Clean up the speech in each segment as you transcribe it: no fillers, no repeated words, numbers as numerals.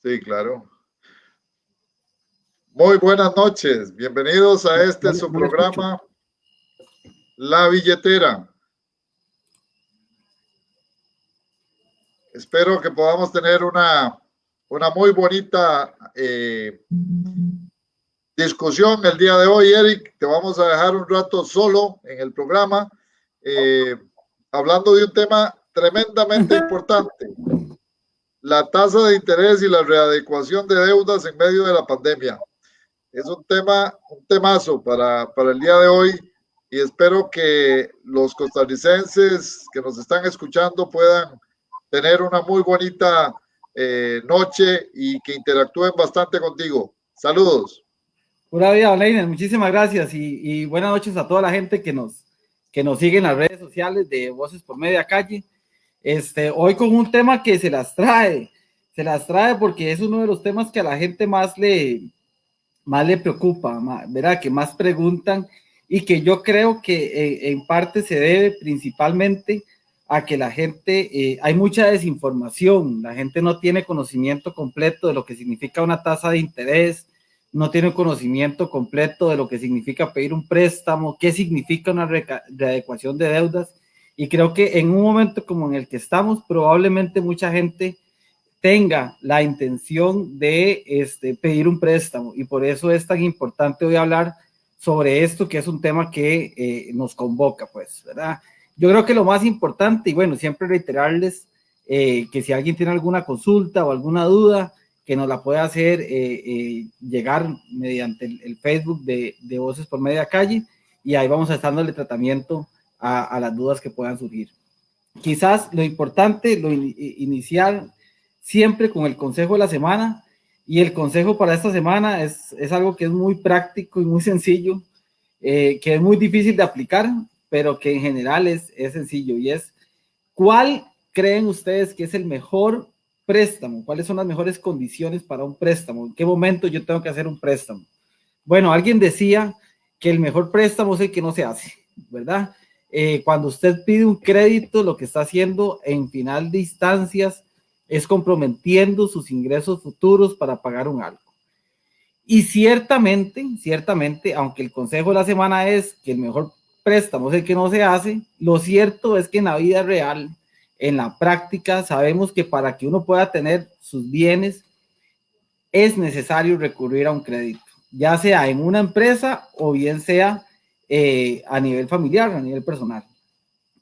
Sí, claro. Muy buenas noches. Bienvenidos a su No le escucho. programa, La Billetera. Espero que podamos tener una muy bonita discusión el día de hoy, Eric. Te vamos a dejar un rato solo en el programa, hablando de un tema tremendamente importante: la tasa de interés y la readecuación de deudas en medio de la pandemia. Es un temazo para el día de hoy, y espero que los costarricenses que nos están escuchando puedan tener una muy bonita noche y que interactúen bastante contigo. Saludos. Pura vida, Leiner, muchísimas gracias y buenas noches a toda la gente que nos sigue en las redes sociales de Voces por Media Calle. Hoy con un tema que se las trae porque es uno de los temas que a la gente más le preocupa, ¿verdad? Que más preguntan y que yo creo que en parte se debe principalmente a que la gente, hay mucha desinformación, la gente no tiene conocimiento completo de lo que significa una tasa de interés, no tiene conocimiento completo de lo que significa pedir un préstamo, qué significa una readecuación de deudas, y creo que en un momento como en el que estamos, probablemente mucha gente tenga la intención de pedir un préstamo, y por eso es tan importante hoy hablar sobre esto, que es un tema que nos convoca, pues, ¿verdad? Yo creo que lo más importante, y bueno, siempre reiterarles que si alguien tiene alguna consulta o alguna duda, que nos la puede hacer llegar mediante el Facebook de Voces por Media Calle, y ahí vamos a estar dándole tratamiento a las dudas que puedan surgir. Quizás lo importante, lo inicial, siempre con el consejo de la semana, y el consejo para esta semana es algo que es muy práctico y muy sencillo, que es muy difícil de aplicar, pero que en general es sencillo, y es: ¿cuál creen ustedes que es el mejor préstamo? ¿Cuáles son las mejores condiciones para un préstamo? ¿En qué momento yo tengo que hacer un préstamo? Bueno, alguien decía que el mejor préstamo es el que no se hace, ¿verdad? Cuando usted pide un crédito, lo que está haciendo en final de instancias es comprometiendo sus ingresos futuros para pagar un algo. Y ciertamente, aunque el consejo de la semana es que el mejor préstamo es el que no se hace, lo cierto es que en la vida real, en la práctica, sabemos que para que uno pueda tener sus bienes es necesario recurrir a un crédito, ya sea en una empresa o bien sea a nivel familiar, a nivel personal.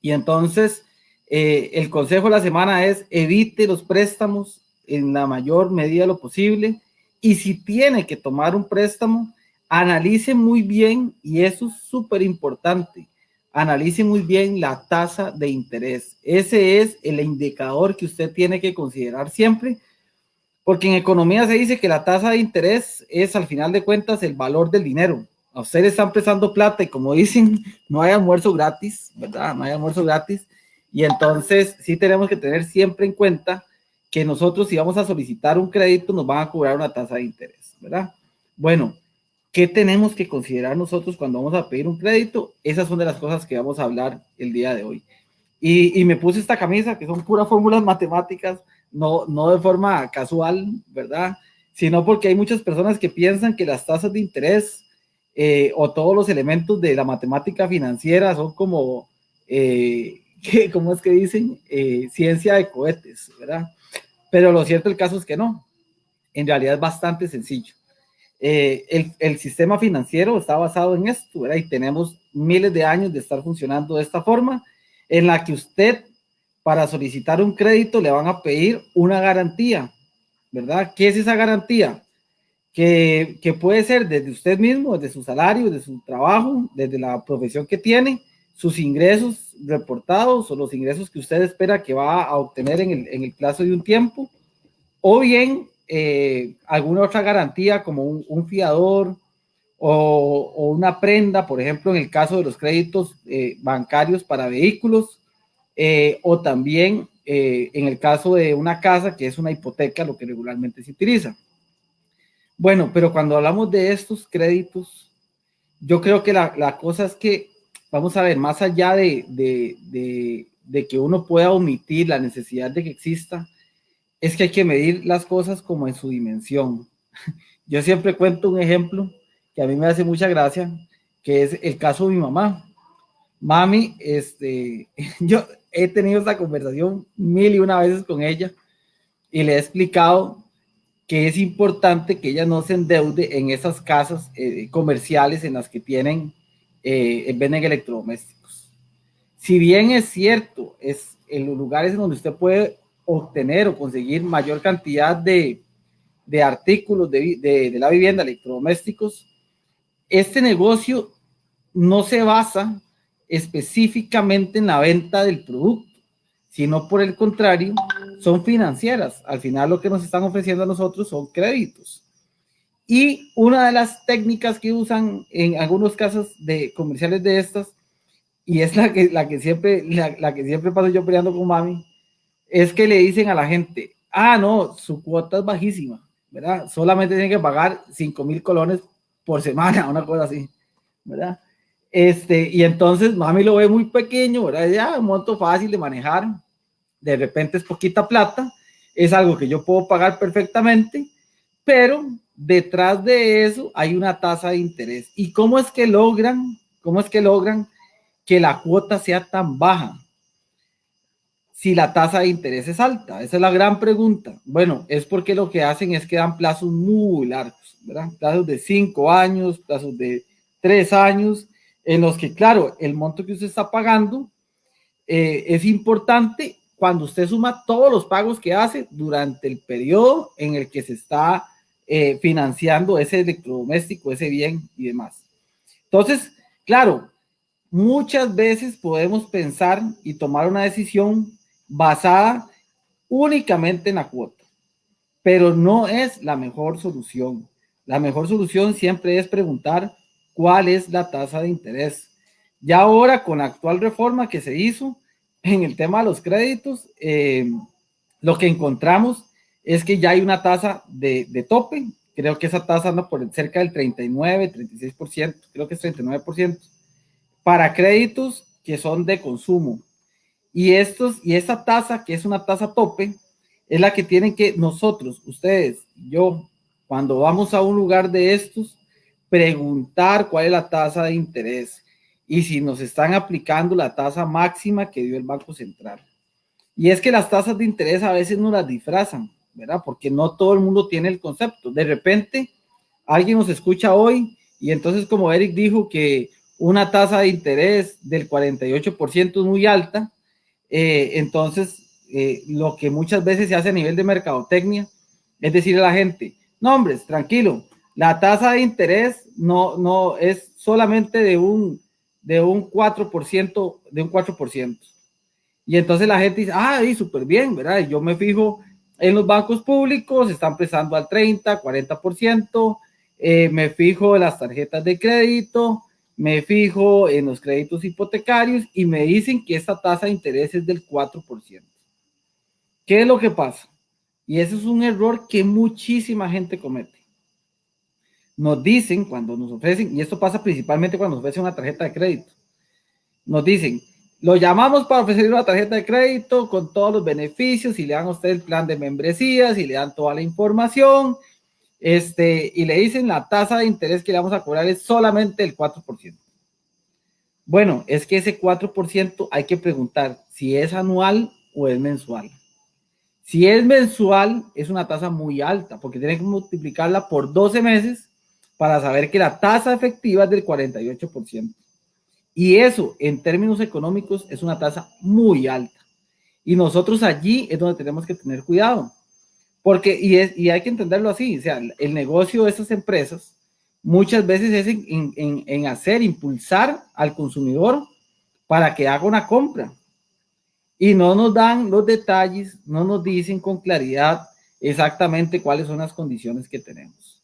Y entonces, el consejo de la semana es: evite los préstamos en la mayor medida de lo posible, y si tiene que tomar un préstamo, analice muy bien, y eso es súper importante, analice muy bien la tasa de interés. Ese es el indicador que usted tiene que considerar siempre, porque en economía se dice que la tasa de interés es, al final de cuentas, el valor del dinero. A ustedes están prestando plata y, como dicen, no hay almuerzo gratis, ¿verdad? No hay almuerzo gratis. Y entonces sí tenemos que tener siempre en cuenta que nosotros, si vamos a solicitar un crédito, nos van a cobrar una tasa de interés, ¿verdad? Bueno, ¿qué tenemos que considerar nosotros cuando vamos a pedir un crédito? Esas son de las cosas que vamos a hablar el día de hoy. Y me puse esta camisa, que son puras fórmulas matemáticas, no de forma casual, ¿verdad? Sino porque hay muchas personas que piensan que las tasas de interés o todos los elementos de la matemática financiera son como, ¿cómo es que dicen? Ciencia de cohetes, ¿verdad? Pero lo cierto del caso es que no. En realidad es bastante sencillo. El sistema financiero está basado en esto, ¿verdad? Y tenemos miles de años de estar funcionando de esta forma, en la que usted, para solicitar un crédito, le van a pedir una garantía, ¿verdad? ¿Qué es esa garantía? Que puede ser desde usted mismo, desde su salario, desde su trabajo, desde la profesión que tiene, sus ingresos reportados o los ingresos que usted espera que va a obtener en el plazo de un tiempo, o bien alguna otra garantía como un fiador o una prenda, por ejemplo, en el caso de los créditos bancarios para vehículos, o también en el caso de una casa, que es una hipoteca, lo que regularmente se utiliza. Bueno, pero cuando hablamos de estos créditos, yo creo que la cosa es que, vamos a ver, más allá de que uno pueda omitir la necesidad de que exista, es que hay que medir las cosas como en su dimensión. Yo siempre cuento un ejemplo que a mí me hace mucha gracia, que es el caso de mi mamá. Mami, yo he tenido esta conversación 1000 y una veces con ella y le he explicado que es importante que ella no se endeude en esas casas comerciales en las que venden electrodomésticos. Si bien es cierto, es en los lugares en donde usted puede obtener o conseguir mayor cantidad de artículos de la vivienda, electrodomésticos, este negocio no se basa específicamente en la venta del producto, sino por el contrario, son financieras. Al final lo que nos están ofreciendo a nosotros son créditos. Y una de las técnicas que usan en algunos casos de comerciales de estas, y es la que siempre paso yo peleando con mami, es que le dicen a la gente, no, su cuota es bajísima, ¿verdad? Solamente tienen que pagar 5,000 colones por semana, una cosa así, ¿verdad? Y entonces mami lo ve muy pequeño, ¿verdad? Ya, un monto fácil de manejar, de repente es poquita plata, es algo que yo puedo pagar perfectamente, pero detrás de eso hay una tasa de interés. ¿Y cómo es que logran que la cuota sea tan baja si la tasa de interés es alta? Esa es la gran pregunta. Bueno, es porque lo que hacen es que dan plazos muy largos, ¿verdad? Plazos de 5 años, plazos de 3 años, en los que, claro, el monto que usted está pagando es importante cuando usted suma todos los pagos que hace durante el periodo en el que se está financiando ese electrodoméstico, ese bien y demás. Entonces, claro, muchas veces podemos pensar y tomar una decisión basada únicamente en la cuota, pero no es la mejor solución. La mejor solución siempre es preguntar cuál es la tasa de interés. Ya ahora, con la actual reforma que se hizo en el tema de los créditos, lo que encontramos es que ya hay una tasa de tope. Creo que esa tasa anda por cerca del 39, 36%, creo que es 39%, para créditos que son de consumo. Y esa tasa, que es una tasa tope, es la que tienen que nosotros, ustedes, yo, cuando vamos a un lugar de estos, preguntar cuál es la tasa de interés y si nos están aplicando la tasa máxima que dio el Banco Central. Y es que las tasas de interés a veces no las disfrazan, ¿verdad? Porque no todo el mundo tiene el concepto. De repente, alguien nos escucha hoy y entonces, como Eric dijo, que una tasa de interés del 48% es muy alta, entonces lo que muchas veces se hace a nivel de mercadotecnia es decir a la gente, no, hombres, tranquilo, la tasa de interés no es solamente de un 4%, de un 4%. Y entonces la gente dice, súper bien, ¿verdad? Y yo me fijo en los bancos públicos, están prestando al 30, 40%, me fijo en las tarjetas de crédito, me fijo en los créditos hipotecarios y me dicen que esta tasa de interés es del 4%. ¿Qué es lo que pasa? Y ese es un error que muchísima gente comete. Nos dicen cuando nos ofrecen, y esto pasa principalmente cuando nos ofrecen una tarjeta de crédito, nos dicen, lo llamamos para ofrecerle una tarjeta de crédito con todos los beneficios y le dan a usted el plan de membresías y le dan toda la información, y le dicen la tasa de interés que le vamos a cobrar es solamente el 4%. Bueno, es que ese 4% hay que preguntar si es anual o es mensual. Si es mensual, es una tasa muy alta, porque tienen que multiplicarla por 12 meses para saber que la tasa efectiva es del 48%. Y eso, en términos económicos, es una tasa muy alta. Y nosotros allí es donde tenemos que tener cuidado. Porque, y hay que entenderlo así, o sea, el negocio de esas empresas muchas veces es en impulsar al consumidor para que haga una compra. Y no nos dan los detalles, no nos dicen con claridad exactamente cuáles son las condiciones que tenemos.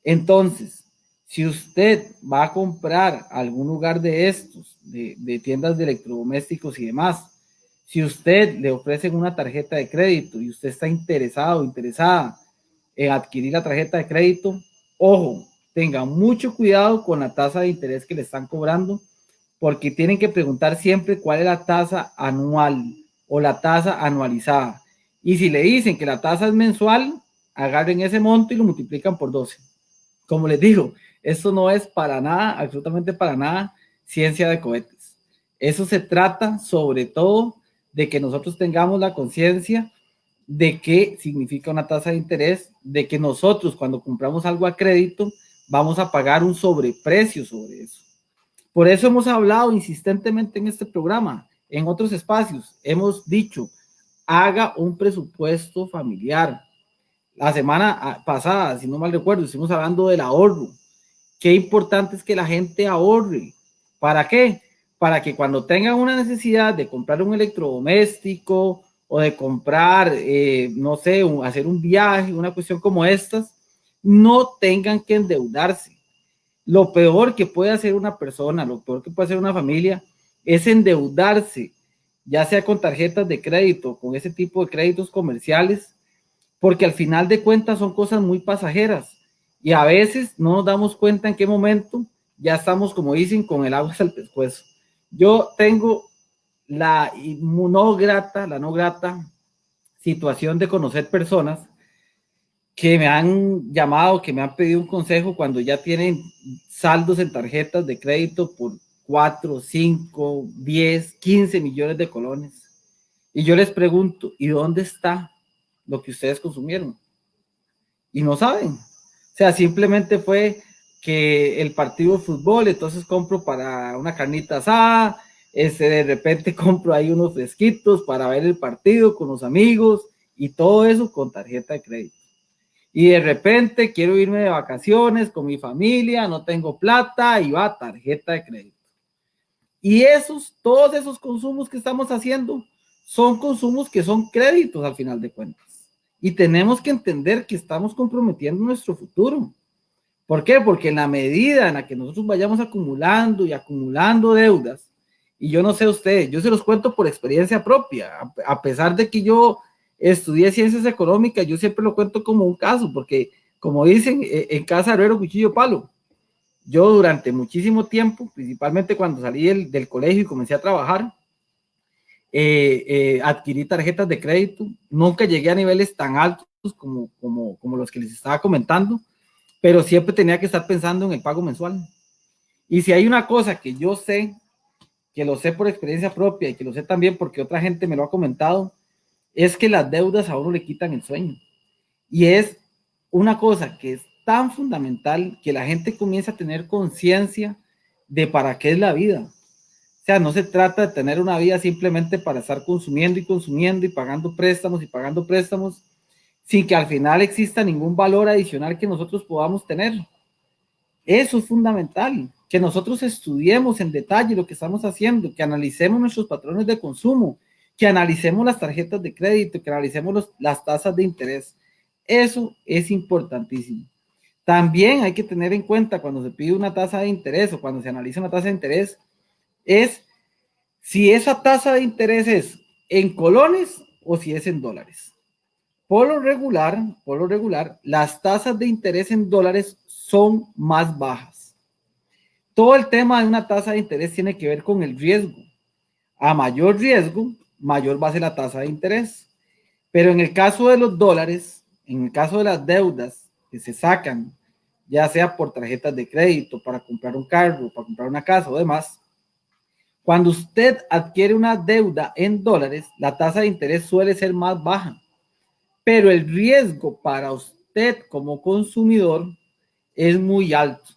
Entonces, si usted va a comprar algún lugar de estos, de tiendas de electrodomésticos y demás, si usted le ofrecen una tarjeta de crédito y usted está interesado o interesada en adquirir la tarjeta de crédito, ojo, tenga mucho cuidado con la tasa de interés que le están cobrando, porque tienen que preguntar siempre cuál es la tasa anual o la tasa anualizada. Y si le dicen que la tasa es mensual, agarren ese monto y lo multiplican por 12. Como les digo, esto no es para nada, absolutamente para nada, ciencia de cohetes. Eso se trata sobre todo de que nosotros tengamos la conciencia de qué significa una tasa de interés, de que nosotros cuando compramos algo a crédito vamos a pagar un sobreprecio sobre eso. Por eso hemos hablado insistentemente en este programa, en otros espacios, hemos dicho, haga un presupuesto familiar. La semana pasada, si no mal recuerdo, estuvimos hablando del ahorro. Qué importante es que la gente ahorre. ¿Para qué? Para que cuando tengan una necesidad de comprar un electrodoméstico o de comprar, no sé, hacer un viaje, una cuestión como estas, no tengan que endeudarse. Lo peor que puede hacer una persona, lo peor que puede hacer una familia, es endeudarse, ya sea con tarjetas de crédito, con ese tipo de créditos comerciales, porque al final de cuentas son cosas muy pasajeras y a veces no nos damos cuenta en qué momento ya estamos, como dicen, con el agua hasta el pescuezo. Yo tengo la no grata situación de conocer personas que me han llamado, que me han pedido un consejo cuando ya tienen saldos en tarjetas de crédito por 4, 5, 10, 15 millones de colones. Y yo les pregunto, ¿y dónde está lo que ustedes consumieron? Y no saben. O sea, simplemente fue que el partido de fútbol, entonces compro para una carnita asada, de repente compro ahí unos fresquitos para ver el partido con los amigos y todo eso con tarjeta de crédito. Y de repente quiero irme de vacaciones con mi familia, no tengo plata y va tarjeta de crédito. Y todos esos consumos que estamos haciendo son consumos que son créditos al final de cuentas. Y tenemos que entender que estamos comprometiendo nuestro futuro. ¿Por qué? Porque en la medida en la que nosotros vayamos acumulando y acumulando deudas, y yo no sé ustedes, yo se los cuento por experiencia propia, a pesar de que yo estudié ciencias económicas, yo siempre lo cuento como un caso, porque como dicen, en casa herrero, cuchillo, palo. Yo durante muchísimo tiempo, principalmente cuando salí del colegio y comencé a trabajar, adquirí tarjetas de crédito, nunca llegué a niveles tan altos como los que les estaba comentando, pero siempre tenía que estar pensando en el pago mensual. Y si hay una cosa que yo sé, que lo sé por experiencia propia y que lo sé también porque otra gente me lo ha comentado, es que las deudas a uno le quitan el sueño. Y es una cosa que es tan fundamental que la gente comienza a tener conciencia de para qué es la vida. O sea, no se trata de tener una vida simplemente para estar consumiendo y consumiendo y pagando préstamos sin que al final exista ningún valor adicional que nosotros podamos tener. Eso es fundamental, que nosotros estudiemos en detalle lo que estamos haciendo, que analicemos nuestros patrones de consumo, que analicemos las tarjetas de crédito, que analicemos las tasas de interés. Eso es importantísimo. También hay que tener en cuenta cuando se pide una tasa de interés o cuando se analiza una tasa de interés, es si esa tasa de interés es en colones o si es en dólares. Por lo regular, las tasas de interés en dólares son más bajas. Todo el tema de una tasa de interés tiene que ver con el riesgo. A mayor riesgo, mayor va a ser la tasa de interés. Pero en el caso de los dólares, en el caso de las deudas que se sacan, ya sea por tarjetas de crédito, para comprar un carro, para comprar una casa o demás, cuando usted adquiere una deuda en dólares, la tasa de interés suele ser más baja, pero el riesgo para usted como consumidor es muy alto.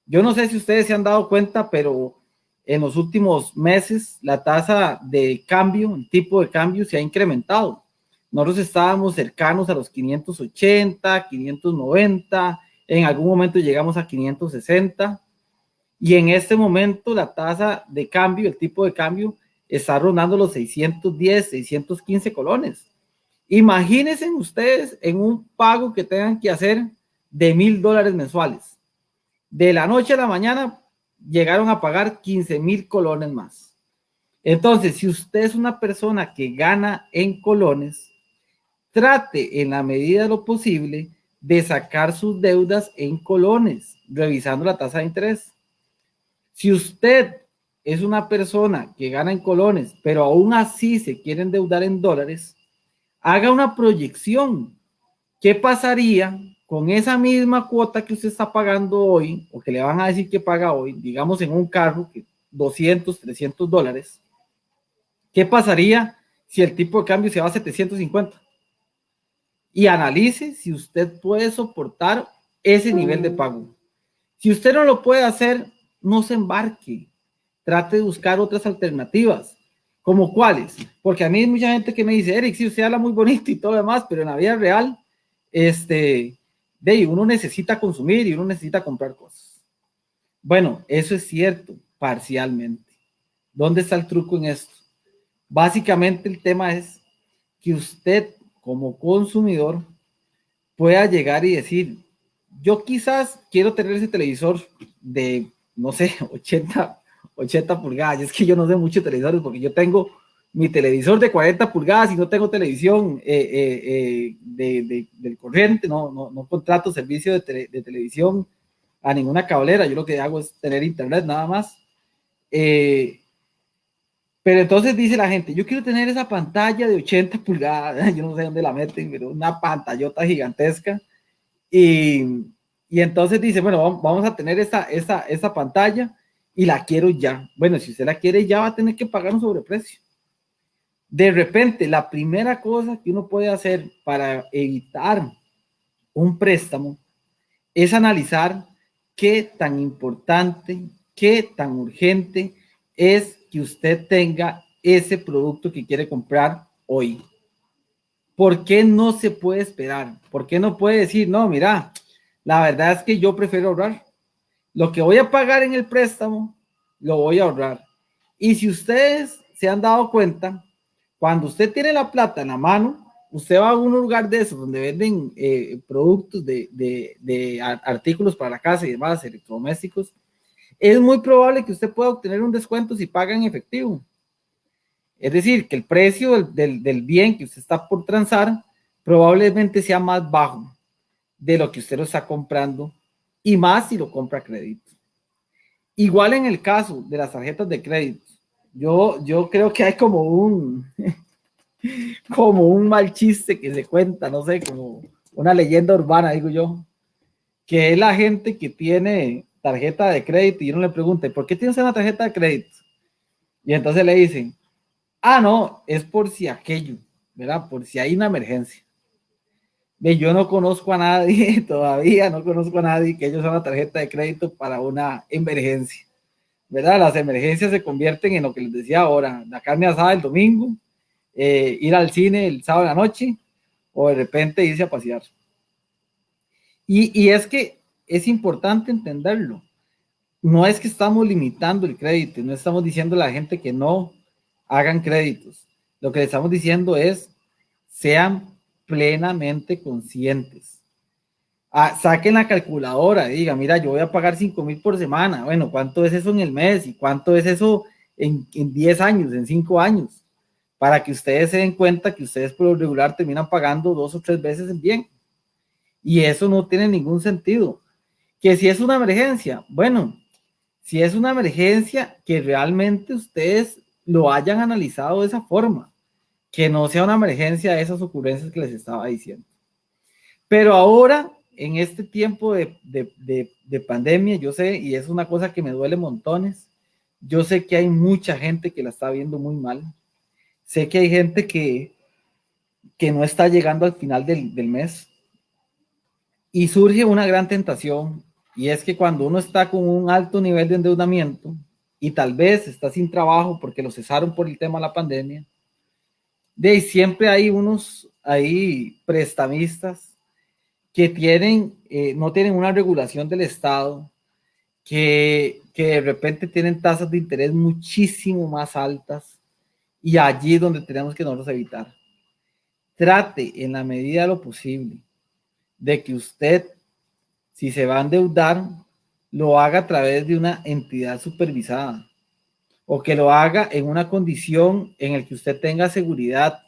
Yo no sé si ustedes se han dado cuenta, pero en los últimos meses la tasa de cambio, el tipo de cambio se ha incrementado. Nosotros estábamos cercanos a los 580, 590, en algún momento llegamos a 560 y en este momento la tasa de cambio, el tipo de cambio está rondando los 610, 615 colones. Imagínense ustedes en un pago que tengan que hacer de $1,000 mensuales. De la noche a la mañana llegaron a pagar 15,000 colones más. Entonces, si usted es una persona que gana en colones, trate en la medida de lo posible de sacar sus deudas en colones, revisando la tasa de interés. Si usted es una persona que gana en colones, pero aún así se quiere endeudar en dólares, haga una proyección. ¿Qué pasaría con esa misma cuota que usted está pagando hoy, o que le van a decir que paga hoy, digamos en un carro, que $200, $300? ¿Qué pasaría si el tipo de cambio se va a 750? Y analice si usted puede soportar ese nivel de pago. Si usted no lo puede hacer, no se embarque. Trate de buscar otras alternativas. ¿Como cuáles? Porque a mí hay mucha gente que me dice, Eric, sí, usted habla muy bonito y todo lo demás, pero en la vida real, uno necesita consumir y uno necesita comprar cosas. Bueno, eso es cierto, parcialmente. ¿Dónde está el truco en esto? Básicamente el tema es que usted como consumidor pueda llegar y decir, yo quizás quiero tener ese televisor de, no sé, 80 pulgadas. Es que yo no sé mucho de televisores porque yo tengo mi televisor de 40 pulgadas y no tengo televisión del corriente, no contrato servicio de televisión a ninguna cablera. Yo lo que hago es tener internet nada más. Pero entonces dice la gente, yo quiero tener esa pantalla de 80 pulgadas, yo no sé dónde la meten, pero una pantallota gigantesca. Y entonces dice, bueno, vamos a tener esa pantalla y la quiero ya. Bueno, si usted la quiere ya va a tener que pagar un sobreprecio. De repente, la primera cosa que uno puede hacer para evitar un préstamo es analizar qué tan importante, qué tan urgente es que usted tenga ese producto que quiere comprar hoy. ¿Por qué no se puede esperar? ¿Por qué no puede decir, no, mira, la verdad es que yo prefiero ahorrar? Lo que voy a pagar en el préstamo, lo voy a ahorrar. Y si ustedes se han dado cuenta, cuando usted tiene la plata en la mano, usted va a un lugar de esos donde venden productos de artículos para la casa y demás, electrodomésticos, es muy probable que usted pueda obtener un descuento si paga en efectivo. Es decir, que el precio del bien que usted está por transar probablemente sea más bajo de lo que usted lo está comprando y más si lo compra a crédito. Igual en el caso de las tarjetas de crédito, yo creo que hay como un mal chiste que se cuenta, no sé, como una leyenda urbana, digo yo, que es la gente que tiene tarjeta de crédito y uno le pregunta, ¿por qué tienes una tarjeta de crédito? Y entonces le dicen, no, es por si aquello, ¿verdad? Por si hay una emergencia. Yo no conozco a nadie, todavía no conozco a nadie que ellos usen una tarjeta de crédito para una emergencia, ¿verdad? Las emergencias se convierten en lo que les decía ahora, la carne asada el domingo, ir al cine el sábado de la noche o de repente irse a pasear. Y es que es importante entenderlo. No es que estamos limitando el crédito, no estamos diciendo a la gente que no hagan créditos. Lo que le estamos diciendo es, sean plenamente conscientes. Saquen la calculadora, diga, mira, yo voy a pagar 5,000 por semana. Bueno, ¿cuánto es eso en el mes? ¿Y cuánto es eso en 10 años, en 5 años? Para que ustedes se den cuenta que ustedes por lo regular terminan pagando 2 o 3 veces en bien. Y eso no tiene ningún sentido. Que si es una emergencia, bueno, si es una emergencia, que realmente ustedes lo hayan analizado de esa forma, que no sea una emergencia de esas ocurrencias que les estaba diciendo. Pero ahora, en este tiempo de pandemia, yo sé, y es una cosa que me duele montones, yo sé que hay mucha gente que la está viendo muy mal, sé que hay gente que no está llegando al final del mes, y surge una gran tentación, y es que cuando uno está con un alto nivel de endeudamiento y tal vez está sin trabajo porque lo cesaron por el tema de la pandemia, siempre hay unos ahí prestamistas que no tienen una regulación del Estado, que de repente tienen tasas de interés muchísimo más altas, y allí es donde tenemos que nosotros evitar. Trate en la medida de lo posible de que usted, si se va a endeudar, lo haga a través de una entidad supervisada, o que lo haga en una condición en la que usted tenga seguridad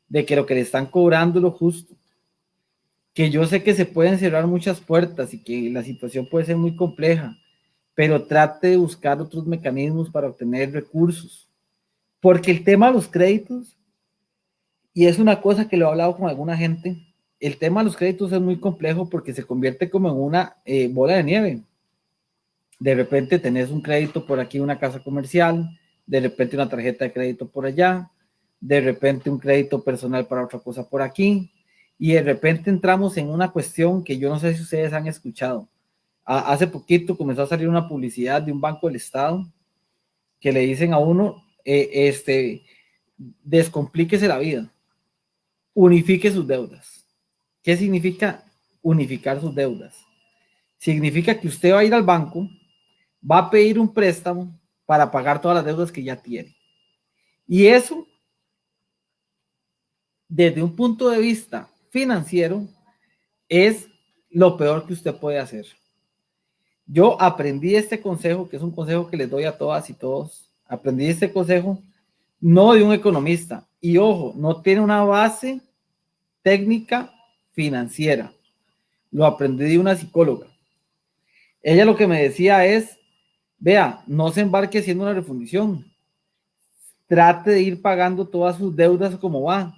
de que lo que le están cobrando es lo justo. Que yo sé que se pueden cerrar muchas puertas y que la situación puede ser muy compleja, pero trate de buscar otros mecanismos para obtener recursos, porque el tema de los créditos Y es una cosa que lo he hablado con alguna gente. El tema de los créditos es muy complejo porque se convierte como en una bola de nieve. De repente tenés un crédito por aquí, una casa comercial, de repente una tarjeta de crédito por allá, de repente un crédito personal para otra cosa por aquí, y de repente entramos en una cuestión que yo no sé si ustedes han escuchado. Hace poquito comenzó a salir una publicidad de un banco del Estado que le dicen a uno, descomplíquese la vida, unifique sus deudas. ¿Qué significa unificar sus deudas? Significa que usted va a ir al banco, va a pedir un préstamo para pagar todas las deudas que ya tiene. Y eso, desde un punto de vista financiero, es lo peor que usted puede hacer. Yo aprendí este consejo, que es un consejo que les doy a todas y todos. Aprendí este consejo no de un economista. Y ojo, no tiene una base técnica financiera. Lo aprendí de una psicóloga. Ella lo que me decía es, vea, no se embarque haciendo una refundición. Trate de ir pagando todas sus deudas como va.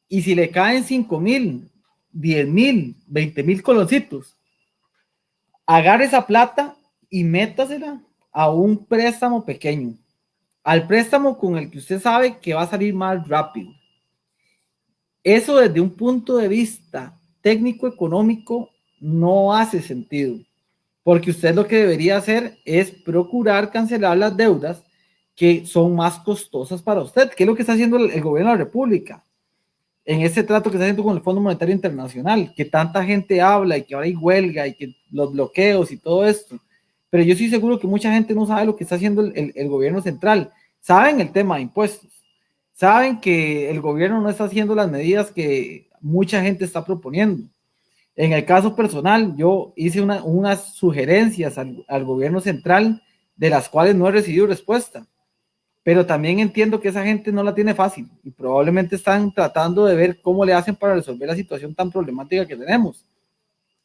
Y si le caen 5,000, 10,000, 20,000 coloncitos, agarre esa plata y métasela a un préstamo pequeño. Al préstamo con el que usted sabe que va a salir más rápido. Eso desde un punto de vista técnico-económico no hace sentido, porque usted lo que debería hacer es procurar cancelar las deudas que son más costosas para usted, que es lo que está haciendo el gobierno de la República en ese trato que está haciendo con el Fondo Monetario Internacional, que tanta gente habla y que ahora hay huelga y que los bloqueos y todo esto. Pero yo estoy seguro que mucha gente no sabe lo que está haciendo el gobierno central. Saben el tema de impuestos, saben que el gobierno no está haciendo las medidas que mucha gente está proponiendo. En el caso personal, yo hice unas sugerencias al gobierno central de las cuales no he recibido respuesta, pero también entiendo que esa gente no la tiene fácil y probablemente están tratando de ver cómo le hacen para resolver la situación tan problemática que tenemos.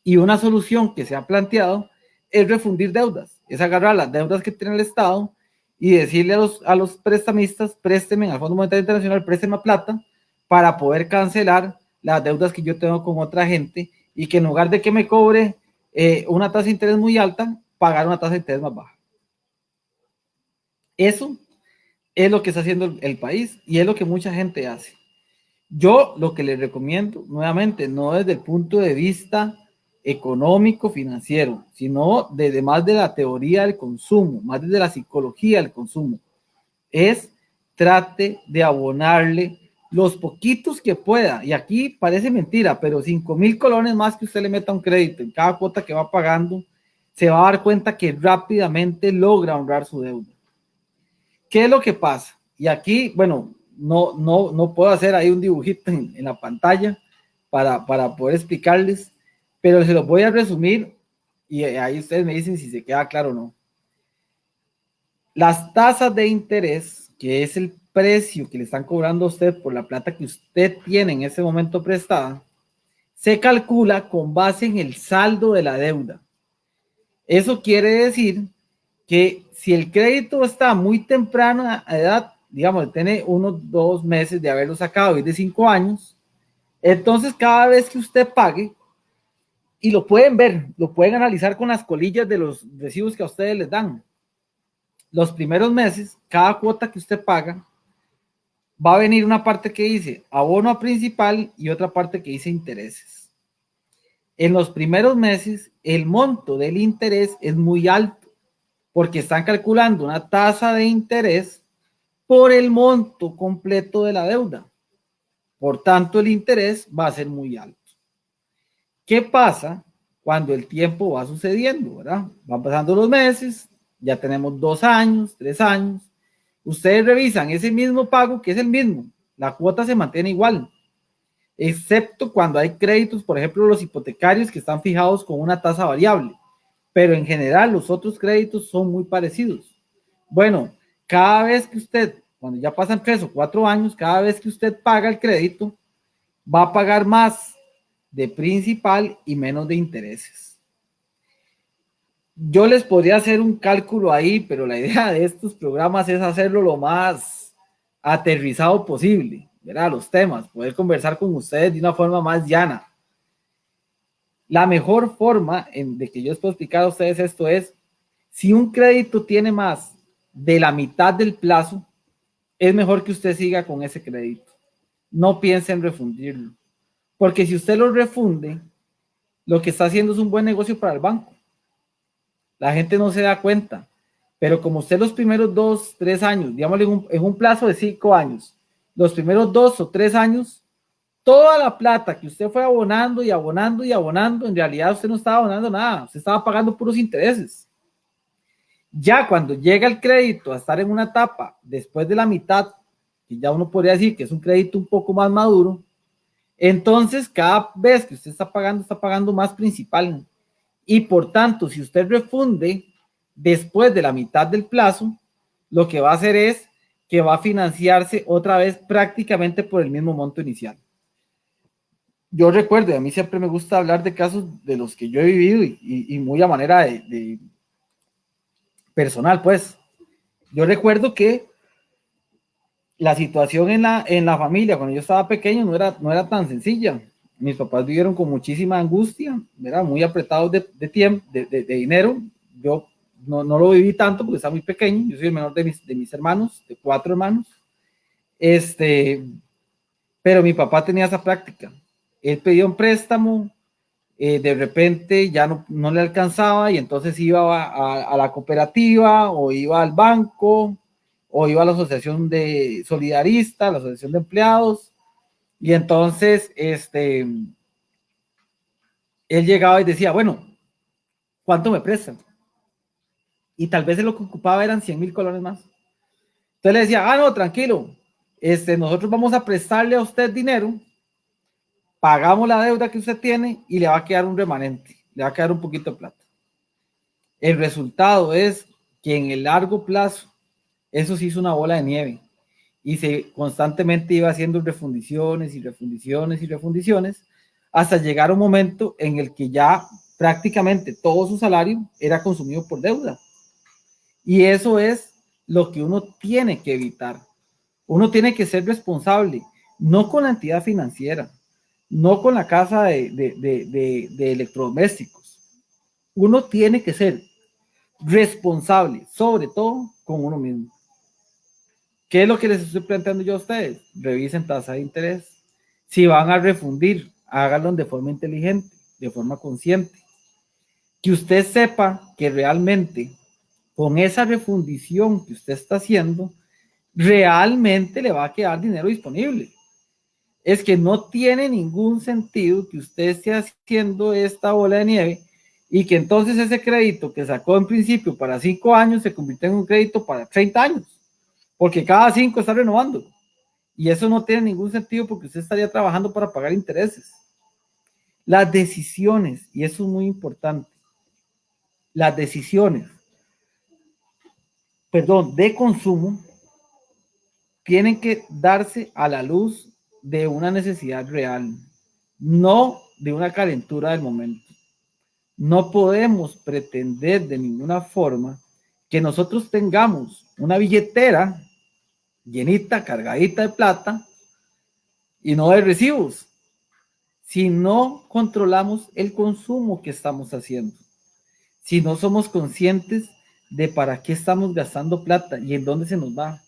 Y una solución que se ha planteado es refundir deudas, es agarrar las deudas que tiene el Estado y decirle a los prestamistas, présteme al Fondo Monetario Internacional, présteme plata para poder cancelar las deudas que yo tengo con otra gente y que en lugar de que me cobre una tasa de interés muy alta, pagar una tasa de interés más baja. Eso es lo que está haciendo el país y es lo que mucha gente hace. Yo lo que les recomiendo, nuevamente, no desde el punto de vista económico, financiero, sino desde más de la teoría del consumo, más desde la psicología del consumo, es trate de abonarle los poquitos que pueda. Y aquí parece mentira, pero 5,000 colones más que usted le meta un crédito en cada cuota que va pagando, se va a dar cuenta que rápidamente logra honrar su deuda. ¿Qué es lo que pasa? Y aquí, bueno, no puedo hacer ahí un dibujito en la pantalla para poder explicarles, pero se los voy a resumir y ahí ustedes me dicen si se queda claro o no. Las tasas de interés, que es el precio que le están cobrando a usted por la plata que usted tiene en ese momento prestada, se calcula con base en el saldo de la deuda. Eso quiere decir que si el crédito está muy temprano a edad, digamos, tiene unos 2 meses de haberlo sacado y de 5 años, entonces cada vez que usted pague, y lo pueden ver, lo pueden analizar con las colillas de los recibos que a ustedes les dan. Los primeros meses, cada cuota que usted paga, va a venir una parte que dice abono a principal y otra parte que dice intereses. En los primeros meses, el monto del interés es muy alto porque están calculando una tasa de interés por el monto completo de la deuda. Por tanto, el interés va a ser muy alto. ¿Qué pasa cuando el tiempo va sucediendo, verdad? Van pasando los meses, ya tenemos 2 años, 3 años. Ustedes revisan ese mismo pago, que es el mismo. La cuota se mantiene igual, excepto cuando hay créditos, por ejemplo, los hipotecarios que están fijados con una tasa variable. Pero en general los otros créditos son muy parecidos. Bueno, cada vez que usted, cuando ya pasan 3 o 4 años, cada vez que usted paga el crédito, va a pagar más de principal y menos de intereses. Yo les podría hacer un cálculo ahí, pero la idea de estos programas es hacerlo lo más aterrizado posible. ¿verdad? Los temas, poder conversar con ustedes de una forma más llana. La mejor forma de que yo les puedo explicar a ustedes esto es, si un crédito tiene más de la mitad del plazo, es mejor que usted siga con ese crédito. No piense en refundirlo. Porque si usted lo refunde, lo que está haciendo es un buen negocio para el banco. La gente no se da cuenta. Pero como usted los primeros 2, 3 años, digamos en un plazo de 5 años, los primeros 2 o 3 años, toda la plata que usted fue abonando y abonando y abonando, en realidad usted no estaba abonando nada, usted estaba pagando puros intereses. Ya cuando llega el crédito a estar en una etapa después de la mitad, que ya uno podría decir que es un crédito un poco más maduro, entonces cada vez que usted está pagando más principal. Y por tanto, si usted refunde después de la mitad del plazo, lo que va a hacer es que va a financiarse otra vez prácticamente por el mismo monto inicial. Yo recuerdo, a mí siempre me gusta hablar de casos de los que yo he vivido y muy a manera de personal, pues. Yo recuerdo que la situación en la familia cuando yo estaba pequeño no era tan sencilla. Mis papás vivieron con muchísima angustia, ¿verdad? Muy apretados de tiempo, de dinero. Yo no lo viví tanto porque estaba muy pequeño. Yo soy el menor de mis hermanos, de 4 hermanos. Pero mi papá tenía esa práctica. Él pedía un préstamo, de repente ya no le alcanzaba y entonces iba a la cooperativa o iba al banco o iba a la asociación de solidarista, la asociación de empleados, y entonces él llegaba y decía, bueno, ¿cuánto me prestan? Y tal vez lo que ocupaba eran 100,000 colones más. Entonces le decía, no, tranquilo, nosotros vamos a prestarle a usted dinero, pagamos la deuda que usted tiene y le va a quedar un remanente, le va a quedar un poquito de plata. El resultado es que en el largo plazo eso se hizo una bola de nieve y se constantemente iba haciendo refundiciones y refundiciones y refundiciones hasta llegar a un momento en el que ya prácticamente todo su salario era consumido por deuda. Y eso es lo que uno tiene que evitar. Uno tiene que ser responsable, no con la entidad financiera, no con la casa de electrodomésticos. Uno tiene que ser responsable, sobre todo con uno mismo. ¿Qué es lo que les estoy planteando yo a ustedes? Revisen tasa de interés. Si van a refundir, háganlo de forma inteligente, de forma consciente. Que usted sepa que realmente con esa refundición que usted está haciendo, realmente le va a quedar dinero disponible. Es que no tiene ningún sentido que usted esté haciendo esta bola de nieve y que entonces ese crédito que sacó en principio para 5 años se convirtió en un crédito para 30 años, porque cada 5 está renovando. Y eso no tiene ningún sentido porque usted estaría trabajando para pagar intereses. Las decisiones, y eso es muy importante, las decisiones, de consumo tienen que darse a la luz de una necesidad real, no de una calentura del momento. No podemos pretender de ninguna forma que nosotros tengamos una billetera llenita, cargadita de plata y no de recibos, si no controlamos el consumo que estamos haciendo, si no somos conscientes de para qué estamos gastando plata y en dónde se nos va.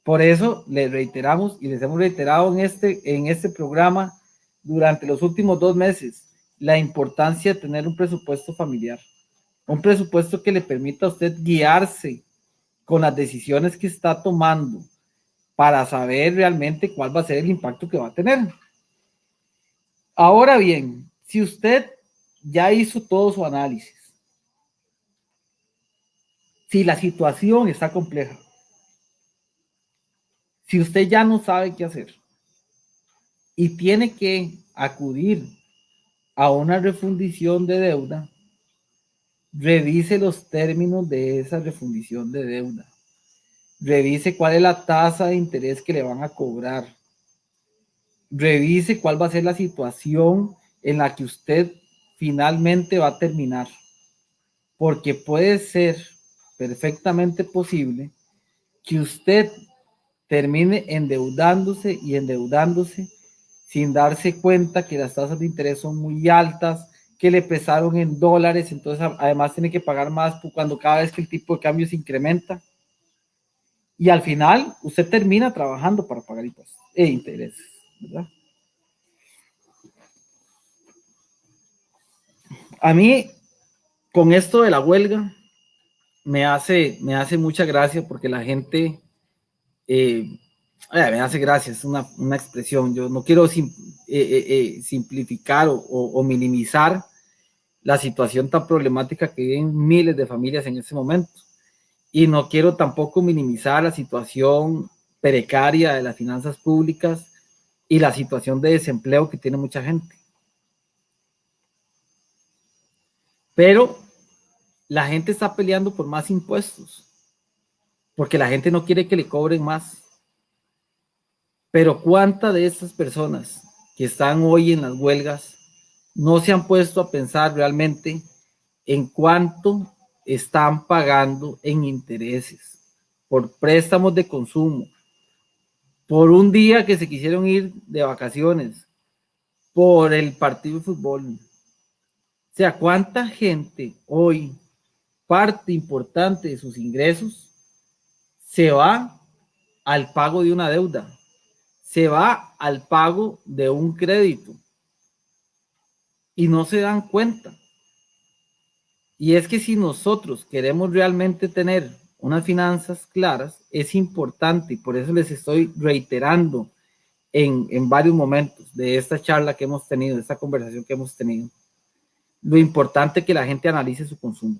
Por eso les reiteramos y les hemos reiterado en este programa durante los últimos 2 meses la importancia de tener un presupuesto familiar, un presupuesto que le permita a usted guiarse con las decisiones que está tomando para saber realmente cuál va a ser el impacto que va a tener. Ahora bien, si usted ya hizo todo su análisis, si la situación está compleja, si usted ya no sabe qué hacer y tiene que acudir a una refundición de deuda, revise los términos de esa refundición de deuda. Revise cuál es la tasa de interés que le van a cobrar. Revise cuál va a ser la situación en la que usted finalmente va a terminar. Porque puede ser perfectamente posible que usted termine endeudándose y endeudándose sin darse cuenta que las tasas de interés son muy altas, que le pesaron en dólares, entonces además tiene que pagar más cuando cada vez que el tipo de cambio se incrementa. Y al final usted termina trabajando para pagar impuestos e intereses, ¿verdad? A mí, con esto de la huelga, me hace mucha gracia porque la gente, me hace gracia, es una expresión, yo no quiero simplificar o minimizar la situación tan problemática que viven miles de familias en este momento, y no quiero tampoco minimizar la situación precaria de las finanzas públicas y la situación de desempleo que tiene mucha gente. Pero la gente está peleando por más impuestos, porque la gente no quiere que le cobren más. Pero ¿cuántas de estas personas que están hoy en las huelgas no se han puesto a pensar realmente en cuánto están pagando en intereses por préstamos de consumo, por un día que se quisieron ir de vacaciones, por el partido de fútbol? O sea, ¿cuánta gente hoy, parte importante de sus ingresos, se va al pago de una deuda, se va al pago de un crédito y no se dan cuenta? Y es que si nosotros queremos realmente tener unas finanzas claras, es importante, y por eso les estoy reiterando en varios momentos de esta charla que hemos tenido, de esta conversación que hemos tenido, lo importante es que la gente analice su consumo,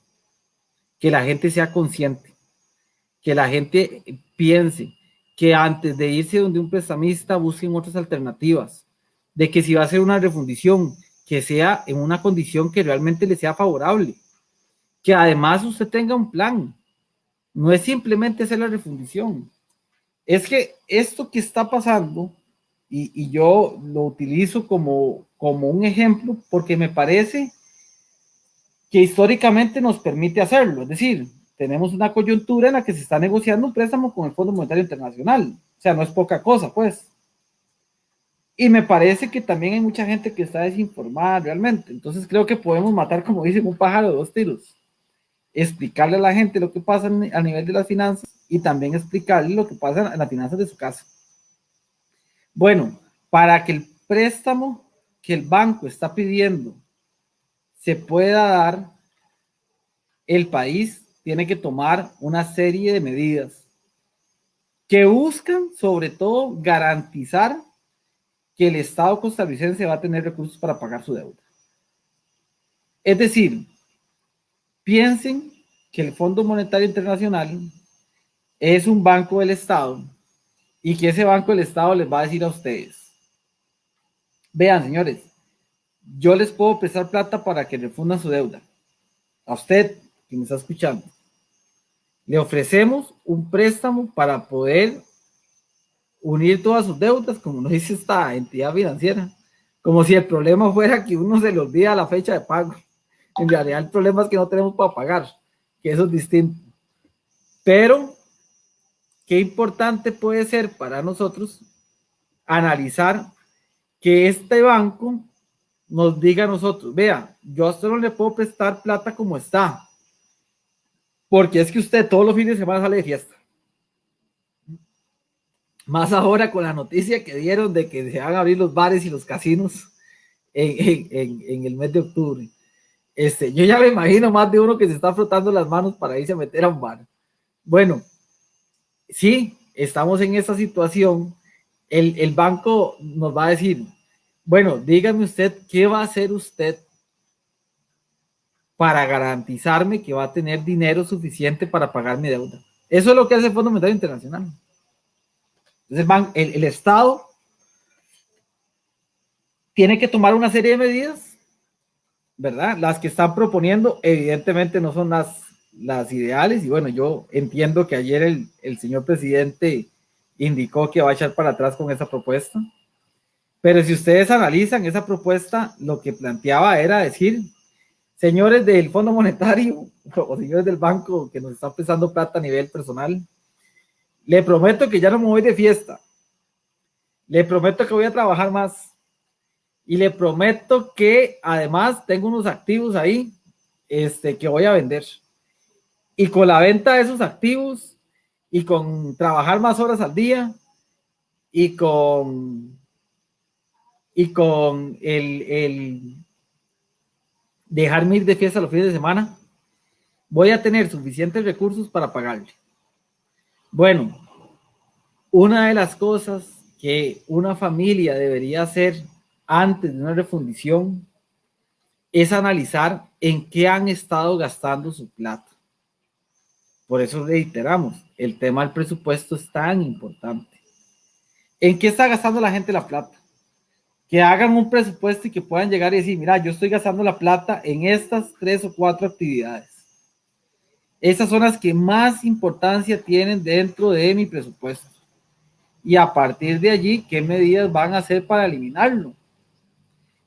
que la gente sea consciente, que la gente piense, que antes de irse donde un prestamista busquen otras alternativas, de que si va a hacer una refundición, que sea en una condición que realmente le sea favorable, que además usted tenga un plan, no es simplemente hacer la refundición. Es que esto que está pasando, y yo lo utilizo como un ejemplo porque me parece que históricamente nos permite hacerlo. Es decir, tenemos una coyuntura en la que se está negociando un préstamo con el Fondo Monetario Internacional. O sea, no es poca cosa, pues. Y me parece que también hay mucha gente que está desinformada realmente. Entonces creo que podemos matar, como dicen, un pájaro de dos tiros. Explicarle a la gente lo que pasa a nivel de las finanzas y también explicarle lo que pasa en las finanzas de su casa. Bueno, para que el préstamo que el banco está pidiendo se pueda dar, el país tiene que tomar una serie de medidas que buscan, sobre todo, garantizar que el Estado costarricense va a tener recursos para pagar su deuda. Es decir, piensen que el Fondo Monetario Internacional es un banco del Estado y que ese banco del Estado les va a decir a ustedes: vean, señores, yo les puedo prestar plata para que refundan su deuda. A usted, que me está escuchando, le ofrecemos un préstamo para poder unir todas sus deudas, como nos dice esta entidad financiera, como si el problema fuera que uno se le olvida la fecha de pago. En realidad el problema es que no tenemos para pagar, que eso es distinto. Pero qué importante puede ser para nosotros analizar que este banco nos diga a nosotros: vea, yo a usted no le puedo prestar plata como está, porque es que usted todos los fines de semana sale de fiesta. Más ahora con la noticia que dieron de que se van a abrir los bares y los casinos en el mes de octubre. Yo ya me imagino más de uno que se está frotando las manos para irse a meter a un bar. Bueno, sí, estamos en esa situación. El banco nos va a decir: bueno, dígame usted, ¿qué va a hacer usted para garantizarme que va a tener dinero suficiente para pagar mi deuda? Eso es lo que hace el Fondo Monetario Internacional. Entonces el Estado tiene que tomar una serie de medidas, ¿verdad? Las que están proponiendo evidentemente no son las ideales, y bueno, yo entiendo que ayer el señor presidente indicó que va a echar para atrás con esa propuesta, pero si ustedes analizan esa propuesta, lo que planteaba era decir: señores del Fondo Monetario o señores del banco que nos están prestando plata a nivel personal, Le prometo que ya no me voy de fiesta. Le prometo que voy a trabajar más. Y le prometo que además tengo unos activos ahí que voy a vender. Y con la venta de esos activos y con trabajar más horas al día y con el dejarme ir de fiesta los fines de semana, voy a tener suficientes recursos para pagarle. Bueno, una de las cosas que una familia debería hacer antes de una refundición es analizar en qué han estado gastando su plata. Por eso reiteramos, el tema del presupuesto es tan importante. ¿En qué está gastando la gente la plata? Que hagan un presupuesto y que puedan llegar y decir, mira, yo estoy gastando la plata en estas 3 o 4 actividades. Esas son las que más importancia tienen dentro de mi presupuesto. Y a partir de allí, ¿qué medidas van a hacer para eliminarlo?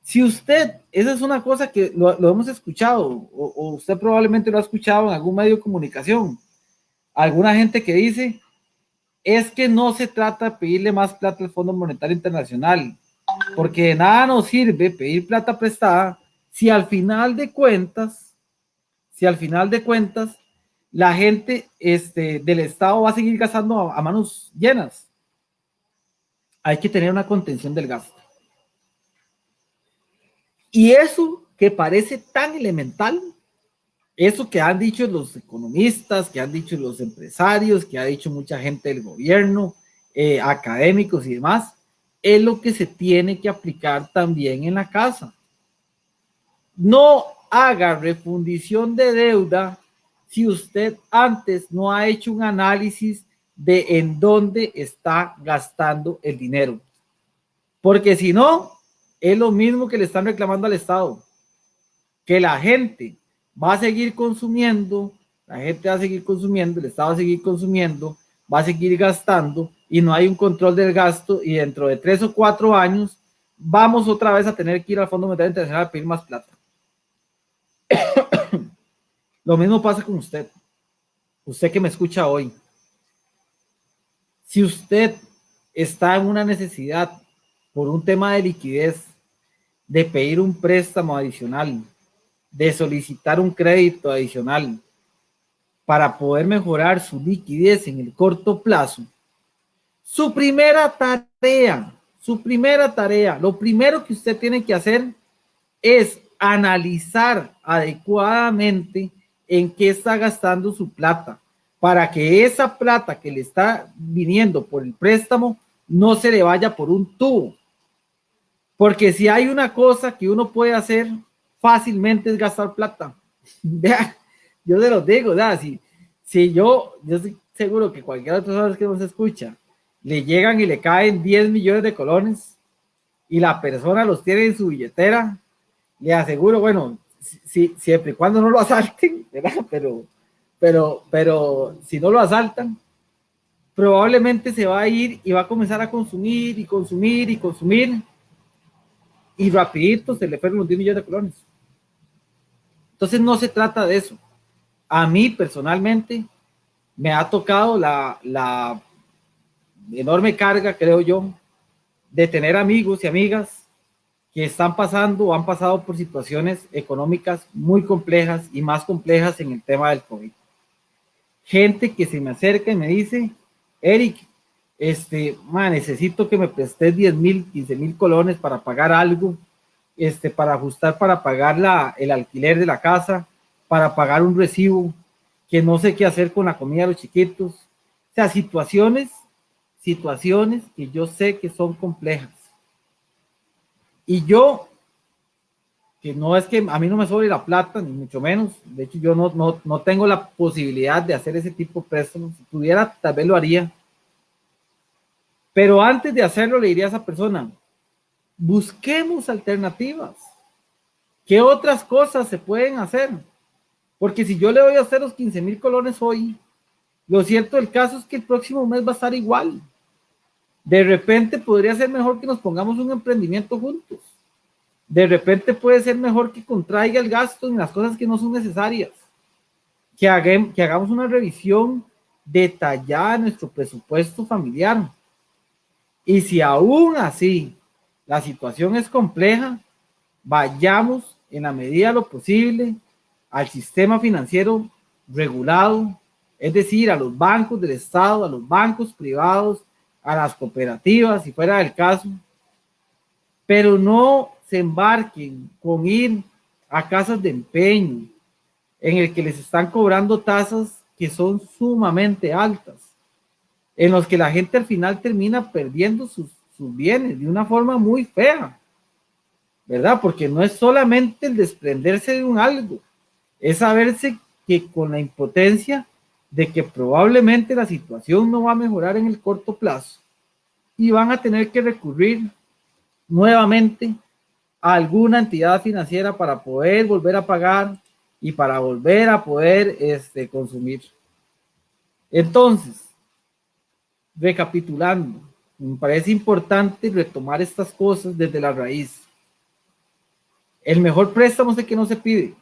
Si usted, esa es una cosa que lo hemos escuchado, o usted probablemente lo ha escuchado en algún medio de comunicación, alguna gente que dice, es que no se trata de pedirle más plata al Fondo Monetario Internacional, porque de nada nos sirve pedir plata prestada si al final de cuentas, la gente del Estado va a seguir gastando a manos llenas. Hay que tener una contención del gasto. Y eso que parece tan elemental, eso que han dicho los economistas, que han dicho los empresarios, que ha dicho mucha gente del gobierno, académicos y demás, es lo que se tiene que aplicar también en la casa. No haga refundición de deuda si usted antes no ha hecho un análisis de en dónde está gastando el dinero. Porque si no, es lo mismo que le están reclamando al Estado, que la gente va a seguir consumiendo, el Estado va a seguir consumiendo, va a seguir gastando y no hay un control del gasto y dentro de 3 o 4 años vamos otra vez a tener que ir al Fondo Monetario Internacional a pedir más plata. Lo mismo pasa con usted que me escucha hoy. Si usted está en una necesidad por un tema de liquidez, de pedir un préstamo adicional, de solicitar un crédito adicional para poder mejorar su liquidez en el corto plazo, su primera tarea, lo primero que usted tiene que hacer es analizar adecuadamente en qué está gastando su plata, para que esa plata que le está viniendo por el préstamo no se le vaya por un tubo. Porque si hay una cosa que uno puede hacer fácilmente es gastar plata. Vea, yo se los digo, ¿verdad? Si yo estoy seguro que cualquiera de las personas que nos escucha le llegan y le caen 10 millones de colones y la persona los tiene en su billetera, le aseguro, bueno, siempre y cuando no lo asalten, ¿verdad? Pero si no lo asaltan, probablemente se va a ir y va a comenzar a consumir y rapidito se le fueron los 10 millones de colones. Entonces no se trata de eso. A mí personalmente me ha tocado la enorme carga, creo yo, de tener amigos y amigas que están pasando o han pasado por situaciones económicas muy complejas y más complejas en el tema del COVID. Gente que se me acerca y me dice, Eric, necesito que me prestes 10,000, 15,000 colones para pagar algo, para ajustar, para pagar el alquiler de la casa, para pagar un recibo, que no sé qué hacer con la comida de los chiquitos. O sea, situaciones que yo sé que son complejas. Y yo, que no es que a mí no me sobre la plata, ni mucho menos, de hecho yo no tengo la posibilidad de hacer ese tipo de préstamos. Si pudiera, tal vez lo haría. Pero antes de hacerlo, le diría a esa persona, busquemos alternativas. ¿Qué otras cosas se pueden hacer? Porque si yo le voy a hacer los 15,000 colones hoy, lo cierto del caso es que el próximo mes va a estar igual. De repente podría ser mejor que nos pongamos un emprendimiento juntos. De repente puede ser mejor que contraiga el gasto en las cosas que no son necesarias. Que hagamos una revisión detallada en nuestro presupuesto familiar. Y si aún así la situación es compleja, vayamos en la medida de lo posible al sistema financiero regulado, es decir, a los bancos del Estado, a los bancos privados, a las cooperativas, si fuera el caso, pero no se embarquen con ir a casas de empeño en el que les están cobrando tasas que son sumamente altas, en los que la gente al final termina perdiendo sus bienes de una forma muy fea, ¿verdad? Porque no es solamente el desprenderse de un algo, es saberse que con la impotencia de que probablemente la situación no va a mejorar en el corto plazo y van a tener que recurrir nuevamente a alguna entidad financiera para poder volver a pagar y para volver a poder consumir. Entonces, recapitulando, me parece importante retomar estas cosas desde la raíz. El mejor préstamo es el que no se pide.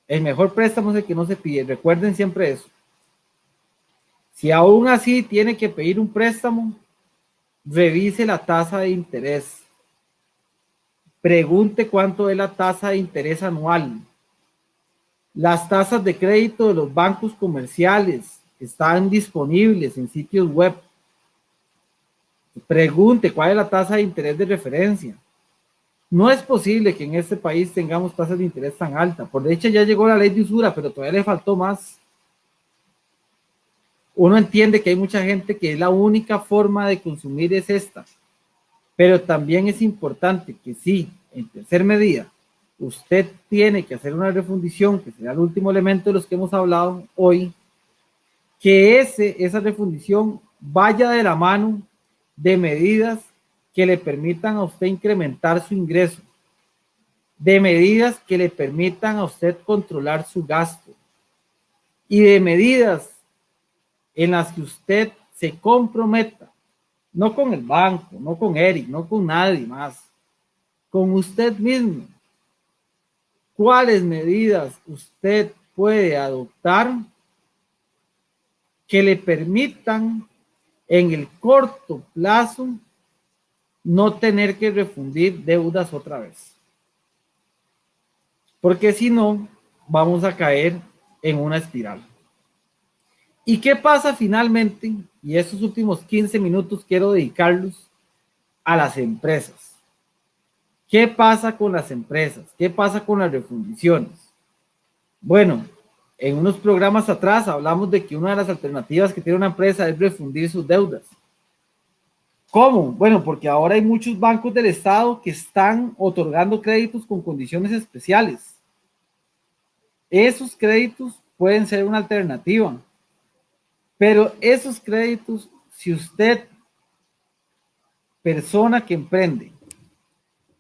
El mejor préstamo es el que no se pide. Recuerden siempre eso. Si aún así tiene que pedir un préstamo, revise la tasa de interés. Pregunte cuánto es la tasa de interés anual. Las tasas de crédito de los bancos comerciales están disponibles en sitios web. Pregunte cuál es la tasa de interés de referencia. No es posible que en este país tengamos tasas de interés tan altas. Por de hecho, ya llegó la ley de usura, pero todavía le faltó más. Uno entiende que hay mucha gente que es la única forma de consumir es esta, pero también es importante que sí, en tercer medida, usted tiene que hacer una refundición, que será el último elemento de los que hemos hablado hoy, que esa refundición vaya de la mano de medidas que le permitan a usted incrementar su ingreso, de medidas que le permitan a usted controlar su gasto y de medidas en las que usted se comprometa, no con el banco, no con Eric, no con nadie más, con usted mismo. ¿Cuáles medidas usted puede adoptar que le permitan en el corto plazo no tener que refundir deudas otra vez? Porque si no, vamos a caer en una espiral. ¿Y qué pasa finalmente? Y estos últimos 15 minutos quiero dedicarlos a las empresas. ¿Qué pasa con las empresas? ¿Qué pasa con las refundiciones? Bueno, en unos programas atrás hablamos de que una de las alternativas que tiene una empresa es refundir sus deudas. ¿Cómo? Bueno, porque ahora hay muchos bancos del Estado que están otorgando créditos con condiciones especiales. Esos créditos pueden ser una alternativa, pero esos créditos, si usted, persona que emprende,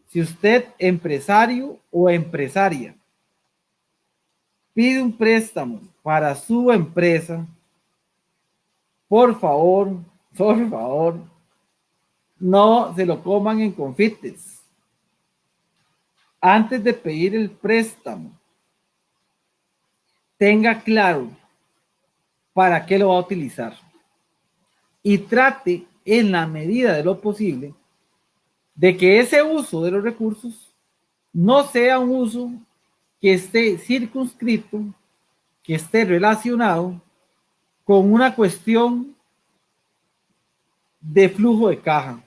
si usted, empresario o empresaria, pide un préstamo para su empresa, por favor, no se lo coman en confites. Antes de pedir el préstamo, tenga claro para qué lo va a utilizar y trate en la medida de lo posible de que ese uso de los recursos no sea un uso que esté circunscrito, que esté relacionado con una cuestión de flujo de caja.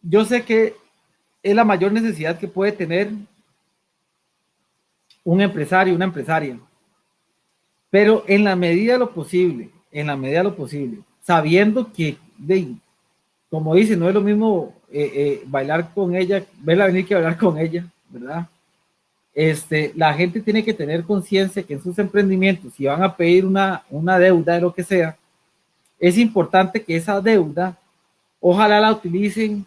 Yo sé que es la mayor necesidad que puede tener un empresario, una empresaria, pero en la medida de lo posible, sabiendo que, como dice, no es lo mismo bailar con ella, verla venir que bailar con ella, ¿verdad? La gente tiene que tener conciencia que en sus emprendimientos, si van a pedir una deuda de lo que sea, es importante que esa deuda, ojalá la utilicen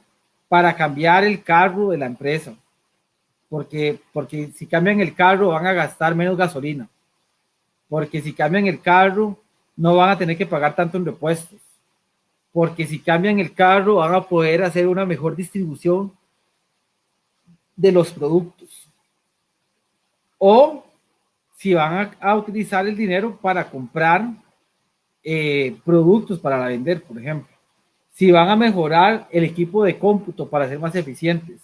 para cambiar el carro de la empresa, porque si cambian el carro van a gastar menos gasolina, porque si cambian el carro no van a tener que pagar tanto en repuestos, porque si cambian el carro van a poder hacer una mejor distribución de los productos, o si van a utilizar el dinero para comprar productos para vender, por ejemplo, si van a mejorar el equipo de cómputo para ser más eficientes,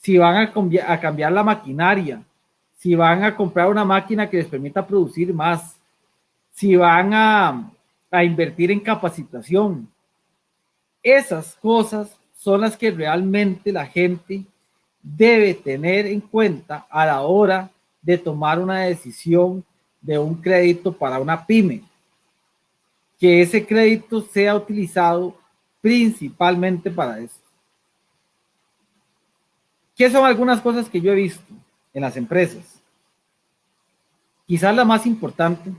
si van a cambiar la maquinaria, si van a comprar una máquina que les permita producir más, si van a invertir en capacitación. Esas cosas son las que realmente la gente debe tener en cuenta a la hora de tomar una decisión de un crédito para una pyme. Que ese crédito sea utilizado principalmente para eso. ¿Qué son algunas cosas que yo he visto en las empresas? Quizás la más importante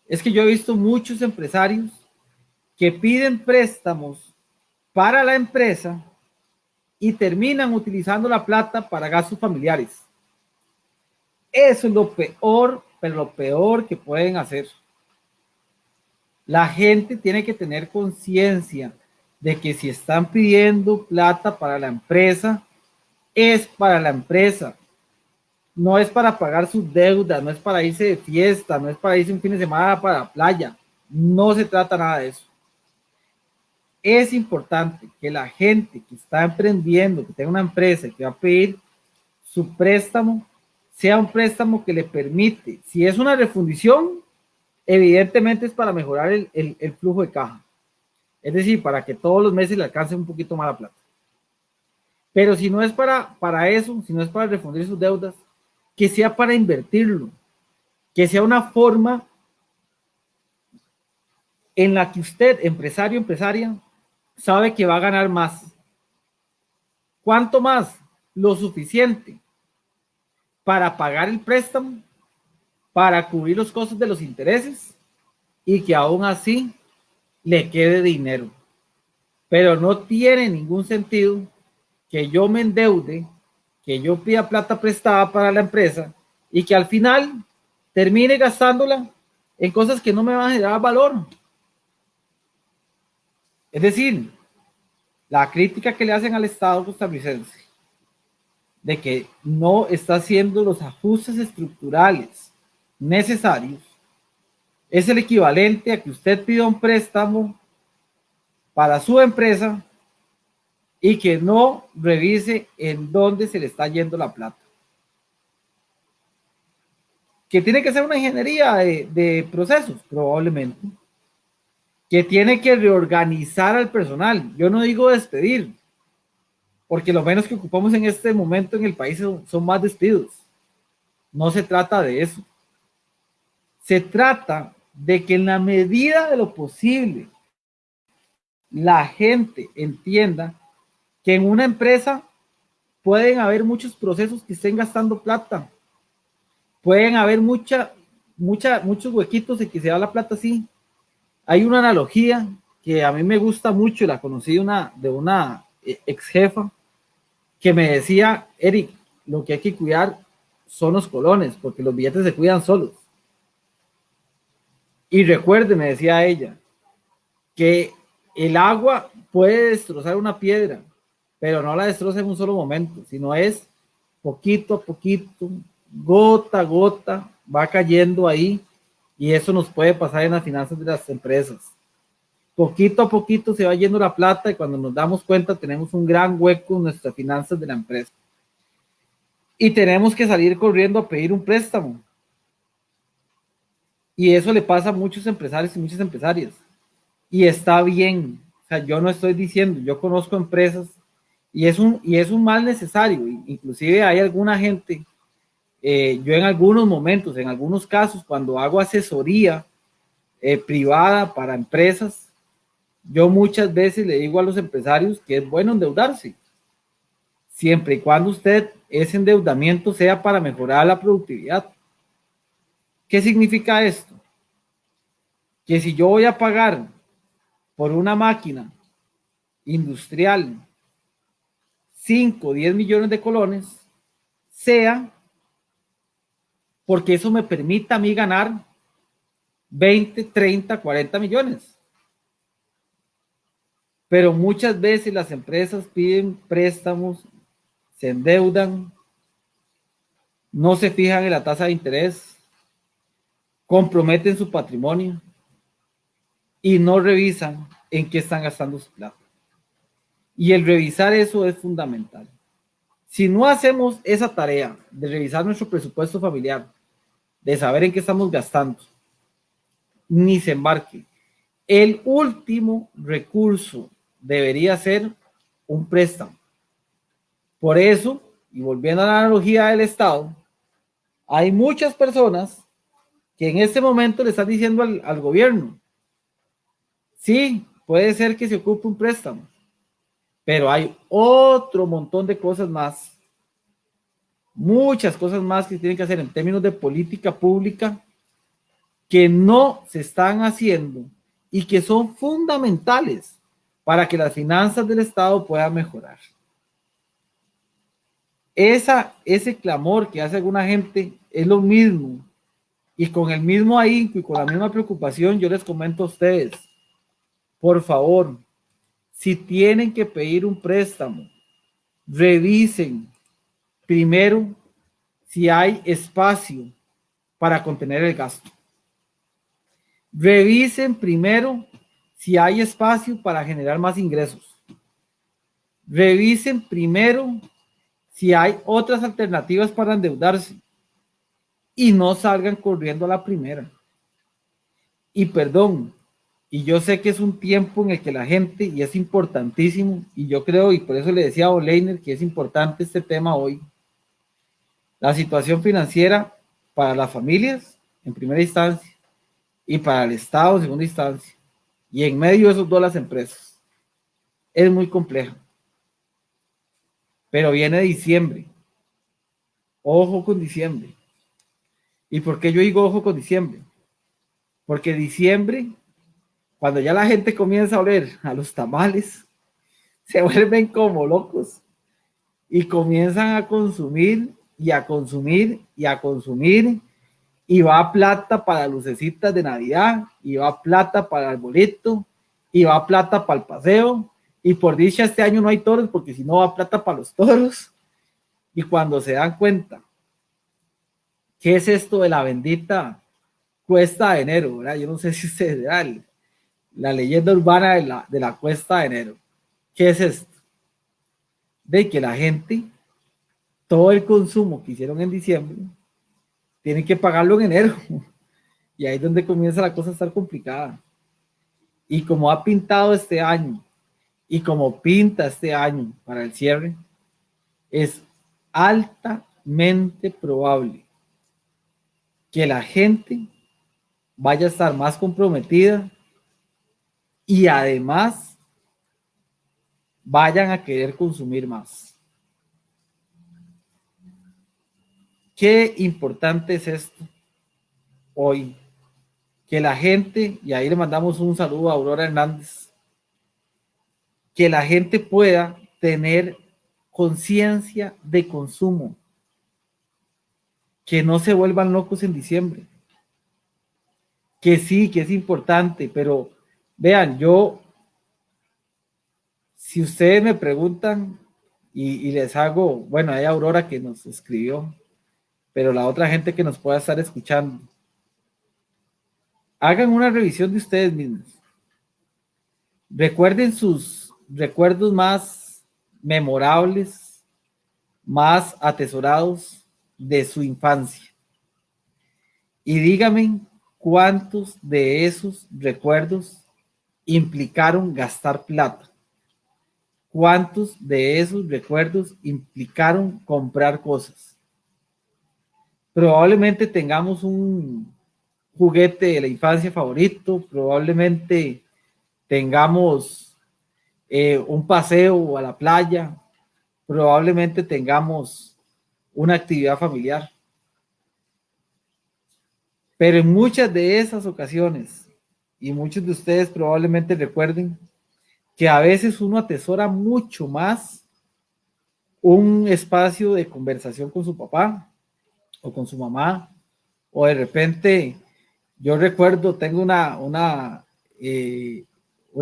es que yo he visto muchos empresarios que piden préstamos para la empresa y terminan utilizando la plata para gastos familiares. Eso es lo peor, pero lo peor que pueden hacer. La gente tiene que tener conciencia de que si están pidiendo plata para la empresa, es para la empresa. No es para pagar sus deudas, no es para irse de fiesta, no es para irse un fin de semana para la playa. No se trata nada de eso. Es importante que la gente que está emprendiendo, que tenga una empresa y que va a pedir su préstamo, sea un préstamo que le permite, si es una refundición, evidentemente es para mejorar el flujo de caja. Es decir, para que todos los meses le alcance un poquito más la plata. Pero si no es para eso, si no es para refundir sus deudas, que sea para invertirlo, que sea una forma en la que usted, empresario, empresaria, sabe que va a ganar más. ¿Cuánto más? Lo suficiente para pagar el préstamo, para cubrir los costos de los intereses y que aún así le quede dinero. Pero no tiene ningún sentido que yo me endeude, que yo pida plata prestada para la empresa y que al final termine gastándola en cosas que no me van a generar valor. Es decir, la crítica que le hacen al Estado costarricense de que no está haciendo los ajustes estructurales necesarios es el equivalente a que usted pida un préstamo para su empresa y que no revise en dónde se le está yendo la plata. Que tiene que ser una ingeniería de procesos, probablemente. Que tiene que reorganizar al personal. Yo no digo despedir, porque lo menos que ocupamos en este momento en el país son más despidos. No se trata de eso. Se trata de que en la medida de lo posible la gente entienda que en una empresa pueden haber muchos procesos que estén gastando plata. Pueden haber muchos huequitos en que se va la plata así. Hay una analogía que a mí me gusta mucho, la conocí de una ex jefa, que me decía, Eric, lo que hay que cuidar son los colones, porque los billetes se cuidan solos. Y recuerde, me decía ella, que el agua puede destrozar una piedra, pero no la destroza en un solo momento, sino es poquito a poquito, gota a gota, va cayendo ahí, y eso nos puede pasar en las finanzas de las empresas. Poquito a poquito se va yendo la plata y cuando nos damos cuenta tenemos un gran hueco en nuestras finanzas de la empresa. Y tenemos que salir corriendo a pedir un préstamo. Y eso le pasa a muchos empresarios y muchas empresarias. Y está bien. O sea, yo no estoy diciendo, yo conozco empresas y es un mal necesario. Inclusive hay alguna gente, yo en algunos momentos, en algunos casos, cuando hago asesoría privada para empresas, yo muchas veces le digo a los empresarios que es bueno endeudarse, siempre y cuando ese endeudamiento sea para mejorar la productividad. ¿Qué significa esto? Que si yo voy a pagar por una máquina industrial 5 o 10 millones de colones, sea porque eso me permita a mí ganar 20, 30, 40 millones. Pero muchas veces las empresas piden préstamos, se endeudan, no se fijan en la tasa de interés, comprometen su patrimonio y no revisan en qué están gastando su plata. Y el revisar eso es fundamental. Si no hacemos esa tarea de revisar nuestro presupuesto familiar, de saber en qué estamos gastando, ni se embarque. El último recurso debería ser un préstamo. Por eso, y volviendo a la analogía del Estado, hay muchas personas que en este momento le están diciendo al gobierno, sí, puede ser que se ocupe un préstamo, pero hay otro montón de cosas más, muchas cosas más que tienen que hacer en términos de política pública que no se están haciendo y que son fundamentales para que las finanzas del Estado puedan mejorar. Ese clamor que hace alguna gente es lo mismo, y con el mismo ahínco y con la misma preocupación yo les comento a ustedes, por favor, si tienen que pedir un préstamo, revisen primero si hay espacio para contener el gasto. Revisen primero si hay espacio para generar más ingresos. Revisen primero si hay otras alternativas para endeudarse y no salgan corriendo a la primera. Y perdón, y yo sé que es un tiempo en el que la gente, y es importantísimo, y yo creo, y por eso le decía a Oleiner que es importante este tema hoy, la situación financiera para las familias en primera instancia y para el Estado en segunda instancia, y en medio de esos dos las empresas. Es muy compleja. Pero viene diciembre. Ojo con diciembre. ¿Y por qué yo digo ojo con diciembre? Porque diciembre, cuando ya la gente comienza a oler a los tamales, se vuelven como locos y comienzan a consumir y a consumir y a consumir, y va plata para lucecitas de Navidad, y va plata para el arbolito, y va plata para el paseo, y por dicha este año no hay toros porque si no va plata para los toros. Y cuando se dan cuenta qué es esto de la bendita cuesta de enero, ¿verdad? Yo no sé si ustedes vean la leyenda urbana de la cuesta de enero. ¿Qué es esto? De que la gente, todo el consumo que hicieron en diciembre, tienen que pagarlo en enero. Y ahí es donde comienza la cosa a estar complicada. Y como ha pintado este año, y como pinta este año para el cierre, es altamente probable que la gente vaya a estar más comprometida y además vayan a querer consumir más. Qué importante es esto hoy, que la gente, y ahí le mandamos un saludo a Aurora Hernández, que la gente pueda tener conciencia de consumo, que no se vuelvan locos en diciembre, que sí, que es importante, pero vean, yo, si ustedes me preguntan y les hago, bueno, hay Aurora que nos escribió, pero la otra gente que nos pueda estar escuchando, hagan una revisión de ustedes mismos. Recuerden sus recuerdos más memorables, más atesorados de su infancia. Y díganme cuántos de esos recuerdos implicaron gastar plata. ¿Cuántos de esos recuerdos implicaron comprar cosas? Probablemente tengamos un juguete de la infancia favorito, probablemente tengamos un paseo a la playa, probablemente tengamos una actividad familiar. Pero en muchas de esas ocasiones, y muchos de ustedes probablemente recuerden, que a veces uno atesora mucho más un espacio de conversación con su papá o con su mamá, o de repente, yo recuerdo, tengo una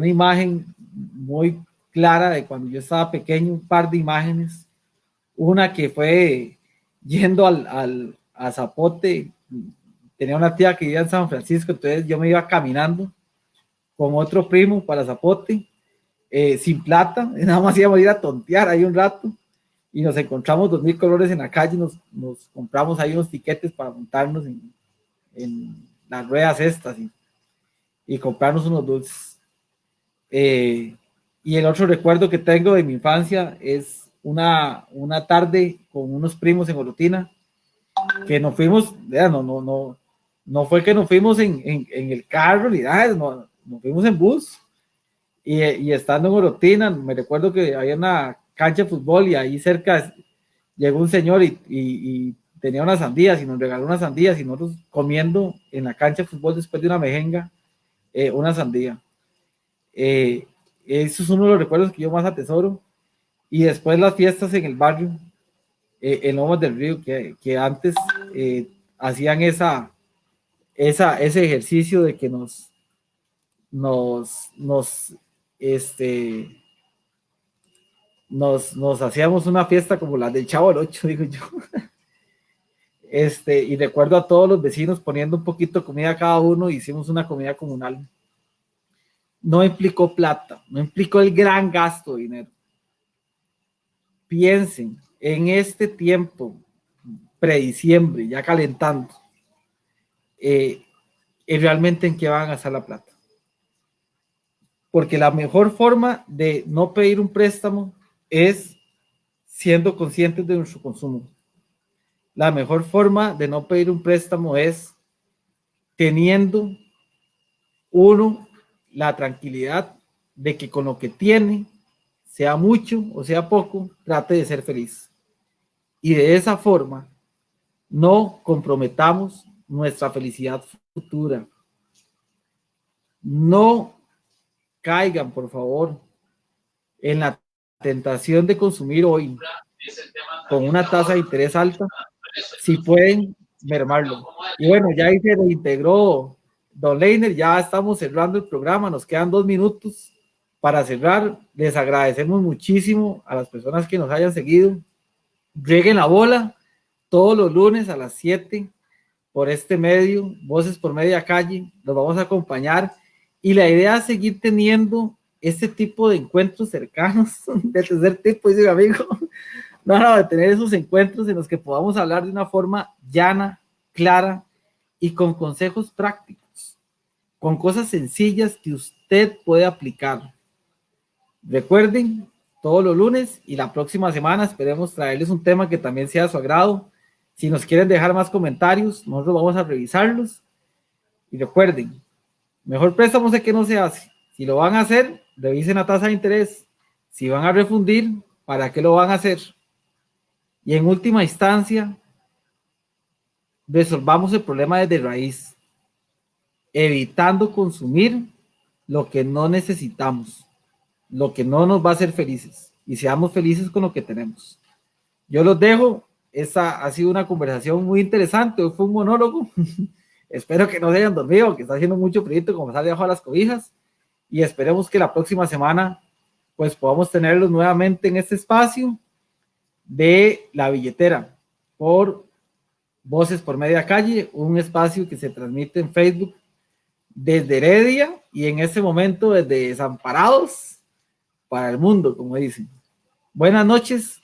imagen muy clara de cuando yo estaba pequeño, un par de imágenes, una que fue yendo a Zapote, tenía una tía que vivía en San Francisco, entonces yo me iba caminando con otro primo para Zapote, sin plata, nada más íbamos a ir a tontear ahí un rato, y nos encontramos 2000 colores en la calle, nos compramos ahí unos tiquetes para montarnos en las ruedas estas y comprarnos unos dulces. Y el otro recuerdo que tengo de mi infancia es una tarde con unos primos en Orotina, que nos fuimos, no fue que nos fuimos en el carro ni nada, nos fuimos en bus, y estando en Orotina, me recuerdo que había una cancha de fútbol y ahí cerca llegó un señor y tenía unas sandías y nos regaló unas sandías y nosotros comiendo en la cancha de fútbol después de una mejenga, una sandía. Eso es uno de los recuerdos que yo más atesoro. Y después las fiestas en el barrio, en Lomas del Río, que antes hacían ese ejercicio de que nos hacíamos una fiesta como la del Chavo del Ocho, digo yo. Y recuerdo a todos los vecinos poniendo un poquito de comida a cada uno, hicimos una comida comunal. No implicó plata, no implicó el gran gasto de dinero. Piensen en este tiempo, prediciembre, ya calentando, realmente en qué van a gastar la plata. Porque la mejor forma de no pedir un préstamo es siendo conscientes de nuestro consumo. La mejor forma de no pedir un préstamo es teniendo uno la tranquilidad de que con lo que tiene, sea mucho o sea poco, trate de ser feliz. Y de esa forma no comprometamos nuestra felicidad futura. No caigan, por favor, en la tentación de consumir hoy con una tasa de interés alta, si pueden mermarlo. Y bueno, ya ahí se reintegró Don Leiner, ya estamos cerrando el programa, nos quedan 2 minutos para cerrar. Les agradecemos muchísimo a las personas que nos hayan seguido. Rieguen la bola todos los lunes a las 7 por este medio, Voces por Media Calle, los vamos a acompañar, y la idea es seguir teniendo este tipo de encuentros cercanos, de tercer tipo, dice mi amigo, de tener esos encuentros en los que podamos hablar de una forma llana, clara y con consejos prácticos, con cosas sencillas que usted puede aplicar. Recuerden, todos los lunes, y la próxima semana esperemos traerles un tema que también sea de su agrado. Si nos quieren dejar más comentarios, nosotros vamos a revisarlos. Y recuerden, mejor préstamo sé que no se hace. Si lo van a hacer, revisen la tasa de interés. Si van a refundir, ¿para qué lo van a hacer? Y en última instancia, resolvamos el problema desde raíz, evitando consumir lo que no necesitamos, lo que no nos va a hacer felices, y seamos felices con lo que tenemos. Yo los dejo. Esta ha sido una conversación muy interesante. Hoy fue un monólogo. Espero que no se hayan dormido, que está haciendo mucho frío como sale debajo de las cobijas, y esperemos que la próxima semana pues podamos tenerlos nuevamente en este espacio de La Billetera por Voces por Media Calle, un espacio que se transmite en Facebook desde Heredia y en este momento desde Desamparados para el mundo, como dicen. Buenas noches